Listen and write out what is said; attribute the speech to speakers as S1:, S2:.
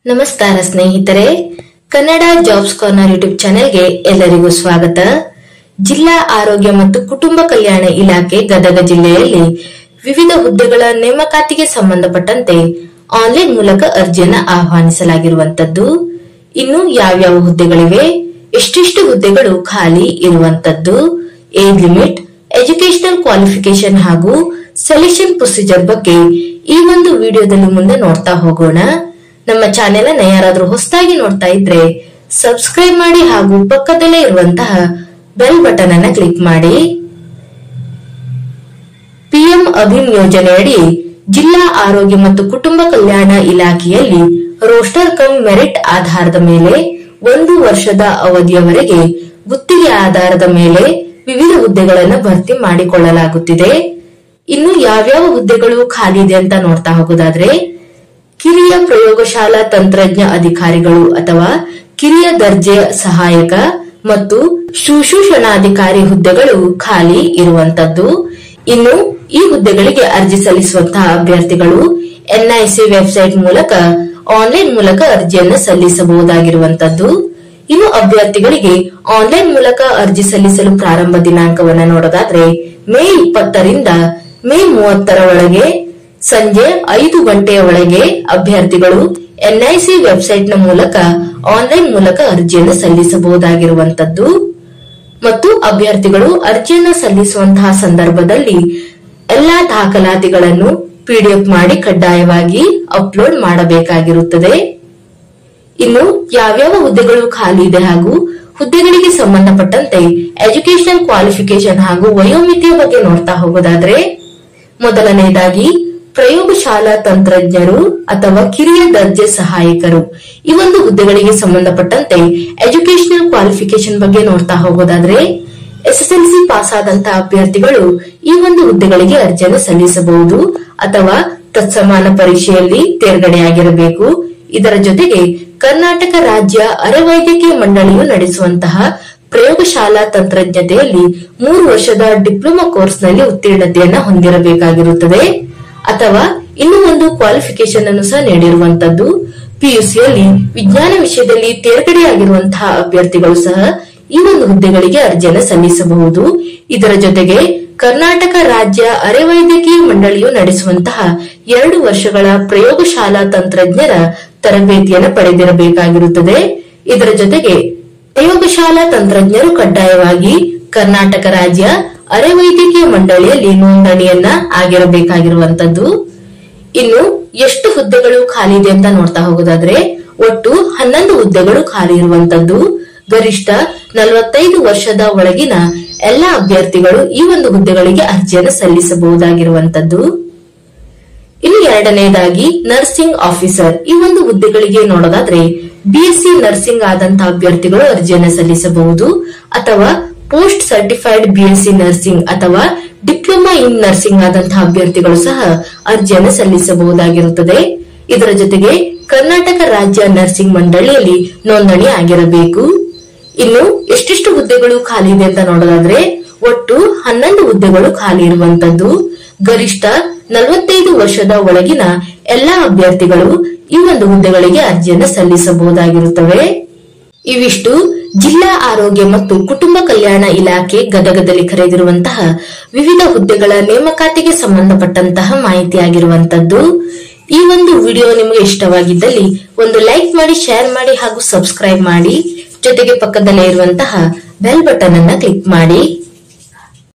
S1: ನಮಸ್ಕಾರ ಸ್ನೇಹಿತರೆ, Kannada jobs corner YouTube ಚಾನೆಲ್ಗೆ ಎಲ್ಲರಿಗೂ ಸ್ವಾಗತ. ಜಿಲ್ಲಾ ಆರೋಗ್ಯ ಮತ್ತು ಕುಟುಂಬ ಕಲ್ಯಾಣ ಇಲಾಖೆ ಗದಗ ಜಿಲ್ಲೆಯಲ್ಲಿ ವಿವಿಧ ಹುದ್ದೆಗಳ ನೇಮಕಾತಿಗೆ ಸಂಬಂಧಪಟ್ಟಂತೆ ಆನ್ಲೈನ್ ಮೂಲಕ ಅರ್ಜಿಯನ್ನು ಆಹ್ವಾನಿಸಲಾಗಿರುವಂತದ್ದು. ಇನ್ನು ಯಾವ್ಯಾವ ಹುದ್ದೆಗಳಿವೆ, ಎಷ್ಟೆಷ್ಟು ಹುದ್ದೆಗಳು ಖಾಲಿ ಇರುವಂತದ್ದು, ಏಜ್ ಲಿಮಿಟ್, ಎಜುಕೇಶನಲ್ ಕ್ವಾಲಿಫಿಕೇಶನ್ ಹಾಗೂ ಸೆಲೆಕ್ಷನ್ ಪ್ರೊಸೀಜರ್ ಬಗ್ಗೆ ಈ ಒಂದು ವಿಡಿಯೋದಲ್ಲಿ ಮುಂದೆ ನೋಡ್ತಾ ಹೋಗೋಣ. ನಮ್ಮ ಚಾನೆಲ್ ಅನ್ನು ಯಾರಾದ್ರೂ ಹೊಸದಾಗಿ ನೋಡ್ತಾ ಇದ್ರೆ ಸಬ್ಸ್ಕ್ರೈಬ್ ಮಾಡಿ ಹಾಗೂ ಪಕ್ಕದಲ್ಲೇ ಇರುವಂತಹ ಬೆಲ್ ಬಟನ್ ಅನ್ನು ಕ್ಲಿಕ್ ಮಾಡಿ. ಪಿಎಂ ಅಭಿಮ್ ಯೋಜನೆಯಡಿ ಜಿಲ್ಲಾ ಆರೋಗ್ಯ ಮತ್ತು ಕುಟುಂಬ ಕಲ್ಯಾಣ ಇಲಾಖೆಯಲ್ಲಿ ರೋಸ್ಟರ್ ಕಮ್ ಮೆರಿಟ್ ಆಧಾರದ ಮೇಲೆ 1 ವರ್ಷದ ಅವಧಿಯವರೆಗೆ ಗುತ್ತಿಗೆ ಆಧಾರದ ಮೇಲೆ ವಿವಿಧ ಹುದ್ದೆಗಳನ್ನು ಭರ್ತಿ ಮಾಡಿಕೊಳ್ಳಲಾಗುತ್ತಿದೆ. ಇನ್ನು ಯಾವ್ಯಾವ ಹುದ್ದೆಗಳು ಖಾಲಿ ಇದೆ ಅಂತ ನೋಡ್ತಾ ಹೋಗೋದಾದ್ರೆ, ಕಿರಿಯ ಪ್ರಯೋಗಶಾಲಾ ತಂತ್ರಜ್ಞ ಅಧಿಕಾರಿಗಳು ಅಥವಾ ಕಿರಿಯ ದರ್ಜೆಯ ಸಹಾಯಕ ಮತ್ತು ಶುಶ್ರೂಷಣಾಧಿಕಾರಿ ಹುದ್ದೆಗಳು ಖಾಲಿ ಇರುವಂತದ್ದು. ಇನ್ನು ಈ ಹುದ್ದೆಗಳಿಗೆ ಅರ್ಜಿ ಸಲ್ಲಿಸುವಂತಹ ಅಭ್ಯರ್ಥಿಗಳು ಎನ್ಐಸಿ ವೆಬ್ಸೈಟ್ ಮೂಲಕ ಆನ್ಲೈನ್ ಮೂಲಕ ಅರ್ಜಿಯನ್ನು ಸಲ್ಲಿಸಬಹುದಾಗಿರುವಂತದ್ದು. ಇನ್ನು ಅಭ್ಯರ್ಥಿಗಳಿಗೆ ಆನ್ಲೈನ್ ಮೂಲಕ ಅರ್ಜಿ ಸಲ್ಲಿಸಲು ಪ್ರಾರಂಭ ದಿನಾಂಕವನ್ನು ನೋಡೋದಾದ್ರೆ ಮೇ 20 ರಿಂದ ಮೇ 30 ಒಳಗೆ ಸಂಜೆ 5 ಗಂಟೆಯ ಒಳಗೆ ಅಭ್ಯರ್ಥಿಗಳು ಎನ್ಐಸಿ ವೆಬ್ಸೈಟ್ ನ ಮೂಲಕ ಆನ್ಲೈನ್ ಮೂಲಕ ಅರ್ಜಿಯನ್ನು ಸಲ್ಲಿಸಬಹುದಾಗಿರುವಂತದ್ದು. ಮತ್ತು ಅಭ್ಯರ್ಥಿಗಳು ಅರ್ಜಿಯನ್ನು ಸಲ್ಲಿಸುವಂತಹ ಸಂದರ್ಭದಲ್ಲಿ ಎಲ್ಲಾ ದಾಖಲಾತಿಗಳನ್ನು ಪಿಡಿಎಫ್ ಮಾಡಿ ಕಡ್ಡಾಯವಾಗಿ ಅಪ್ಲೋಡ್ ಮಾಡಬೇಕಾಗಿರುತ್ತದೆ. ಇನ್ನು ಯಾವ್ಯಾವ ಹುದ್ದೆಗಳು ಖಾಲಿ ಇದೆ ಹಾಗೂ ಹುದ್ದೆಗಳಿಗೆ ಸಂಬಂಧಪಟ್ಟಂತೆ ಎಜುಕೇಶನಲ್ ಕ್ವಾಲಿಫಿಕೇಶನ್ ಹಾಗೂ ವಯೋಮಿತಿಯ ಬಗ್ಗೆ ನೋಡ್ತಾ ಹೋಗೋದಾದ್ರೆ, ಮೊದಲನೆಯದಾಗಿ ಪ್ರಯೋಗಶಾಲಾ ತಂತ್ರಜ್ಞರು ಅಥವಾ ಕಿರಿಯ ದರ್ಜೆ ಸಹಾಯಕರು ಈ ಒಂದು ಹುದ್ದೆಗಳಿಗೆ ಸಂಬಂಧಪಟ್ಟಂತೆ ಎಜುಕೇಶನಲ್ ಕ್ವಾಲಿಫಿಕೇಶನ್ ಬಗ್ಗೆ ನೋಡ್ತಾ ಹೋಗೋದಾದ್ರೆ, ಎಸ್ಎಸ್ಎಲ್ಸಿ ಪಾಸ್ ಆದಂತಹ ಅಭ್ಯರ್ಥಿಗಳು ಈ ಒಂದು ಹುದ್ದೆಗಳಿಗೆ ಅರ್ಜಿಯನ್ನು ಸಲ್ಲಿಸಬಹುದು ಅಥವಾ ತತ್ಸಮಾನ ಪರೀಕ್ಷೆಯಲ್ಲಿ ತೇರ್ಗಡೆಯಾಗಿರಬೇಕು. ಇದರ ಜೊತೆಗೆ ಕರ್ನಾಟಕ ರಾಜ್ಯ ಅರೆವೈದ್ಯಕೀಯ ಮಂಡಳಿಯು ನಡೆಸುವಂತಹ ಪ್ರಯೋಗಶಾಲಾ ತಂತ್ರಜ್ಞತೆಯಲ್ಲಿ 3 ವರ್ಷದ ಡಿಪ್ಲೊಮಾ ಕೋರ್ಸ್ ನಲ್ಲಿ ಉತ್ತೀರ್ಣತೆಯನ್ನ ಹೊಂದಿರಬೇಕಾಗಿರುತ್ತದೆ. ಅಥವಾ ಇನ್ನೂ ಒಂದು ಕ್ವಾಲಿಫಿಕೇಶನ್ ಅನ್ನು ಸಹ ನೀಡಿರುವಂತದ್ದು, ಪಿಯುಸಿಯಲ್ಲಿ ವಿಜ್ಞಾನ ವಿಷಯದಲ್ಲಿ ತೇರ್ಗಡೆಯಾಗಿರುವಂತಹ ಅಭ್ಯರ್ಥಿಗಳು ಸಹ ಈ ಒಂದು ಹುದ್ದೆಗಳಿಗೆ ಅರ್ಜಿಯನ್ನು ಸಲ್ಲಿಸಬಹುದು. ಇದರ ಜೊತೆಗೆ ಕರ್ನಾಟಕ ರಾಜ್ಯ ಅರೆವೈದ್ಯಕೀಯ ಮಂಡಳಿಯು ನಡೆಸುವಂತಹ 2 ವರ್ಷಗಳ ಪ್ರಯೋಗಶಾಲಾ ತಂತ್ರಜ್ಞರ ತರಬೇತಿಯನ್ನು ಪಡೆದಿರಬೇಕಾಗಿರುತ್ತದೆ. ಇದರ ಜೊತೆಗೆ ಪ್ರಯೋಗಶಾಲಾ ತಂತ್ರಜ್ಞರು ಕಡ್ಡಾಯವಾಗಿ ಕರ್ನಾಟಕ ರಾಜ್ಯ ಅರೆವೈದ್ಯಕೀಯ ಮಂಡಳಿಯಲ್ಲಿ ನೋಂದಣಿಯನ್ನ ಆಗಿರಬೇಕಾಗಿರುವಂತದ್ದು. ಇನ್ನು ಎಷ್ಟು ಹುದ್ದೆಗಳು ಖಾಲಿ ಇದೆ ಅಂತ ನೋಡ್ತಾ ಹೋಗೋದಾದ್ರೆ, ಒಟ್ಟು 11 ಹುದ್ದೆಗಳು ಖಾಲಿ ಇರುವಂತದ್ದು. ಗರಿಷ್ಠ 45 ವರ್ಷದ ಒಳಗಿನ ಎಲ್ಲಾ ಅಭ್ಯರ್ಥಿಗಳು ಈ ಒಂದು ಹುದ್ದೆಗಳಿಗೆ ಅರ್ಜಿಯನ್ನು ಸಲ್ಲಿಸಬಹುದಾಗಿರುವಂತದ್ದು. ಇನ್ನು ಎರಡನೆಯದಾಗಿ ನರ್ಸಿಂಗ್ ಆಫೀಸರ್ ಈ ಒಂದು ಹುದ್ದೆಗಳಿಗೆ ನೋಡೋದಾದ್ರೆ, ಬಿಎಸ್ಸಿ ನರ್ಸಿಂಗ್ ಆದಂತಹ ಅಭ್ಯರ್ಥಿಗಳು ಅರ್ಜಿಯನ್ನು ಸಲ್ಲಿಸಬಹುದು ಅಥವಾ ಪೋಸ್ಟ್ ಸರ್ಟಿಫೈಡ್ ಬಿಎಸ್ಸಿ ನರ್ಸಿಂಗ್ ಅಥವಾ ಡಿಪ್ಲೊಮಾ ಇನ್ ನರ್ಸಿಂಗ್ ಆದಂತಹ ಅಭ್ಯರ್ಥಿಗಳು ಸಹ ಅರ್ಜಿಯನ್ನು ಸಲ್ಲಿಸಬಹುದಾಗಿರುತ್ತದೆ. ಇದರ ಜೊತೆಗೆ ಕರ್ನಾಟಕ ರಾಜ್ಯ ನರ್ಸಿಂಗ್ ಮಂಡಳಿಯಲ್ಲಿ ನೋಂದಣಿ ಆಗಿರಬೇಕು. ಇನ್ನು ಎಷ್ಟೆಷ್ಟು ಹುದ್ದೆಗಳು ಖಾಲಿ ಇದೆ ಅಂತ ನೋಡೋದಾದ್ರೆ, ಒಟ್ಟು 11 ಹುದ್ದೆಗಳು ಖಾಲಿ ಇರುವಂತದ್ದು. ಗರಿಷ್ಠ 45 ವರ್ಷದ ಒಳಗಿನ ಎಲ್ಲಾ ಅಭ್ಯರ್ಥಿಗಳು ಈ ಒಂದು ಹುದ್ದೆಗಳಿಗೆ ಅರ್ಜಿಯನ್ನು ಸಲ್ಲಿಸಬಹುದಾಗಿರುತ್ತವೆ. ಇವಿಷ್ಟು ಜಿಲ್ಲಾ ಆರೋಗ್ಯ ಮತ್ತು ಕುಟುಂಬ ಕಲ್ಯಾಣ ಇಲಾಖೆ ಗದಗದಲ್ಲಿ ಕರೆದಿರುವಂತಹ ವಿವಿಧ ಹುದ್ದೆಗಳ ನೇಮಕಾತಿಗೆ ಸಂಬಂಧಪಟ್ಟಂತಹ ಮಾಹಿತಿಯಾಗಿರುವಂತದ್ದು. ಈ ಒಂದು ವಿಡಿಯೋ ನಿಮಗೆ ಇಷ್ಟವಾಗಿದ್ದಲ್ಲಿ ಒಂದು ಲೈಕ್ ಮಾಡಿ, ಶೇರ್ ಮಾಡಿ ಹಾಗೂ ಸಬ್ಸ್ಕ್ರೈಬ್ ಮಾಡಿ. ಜೊತೆಗೆ ಪಕ್ಕದಲ್ಲೇ ಇರುವಂತಹ ಬೆಲ್ ಬಟನ್ ಅನ್ನ ಕ್ಲಿಕ್ ಮಾಡಿ.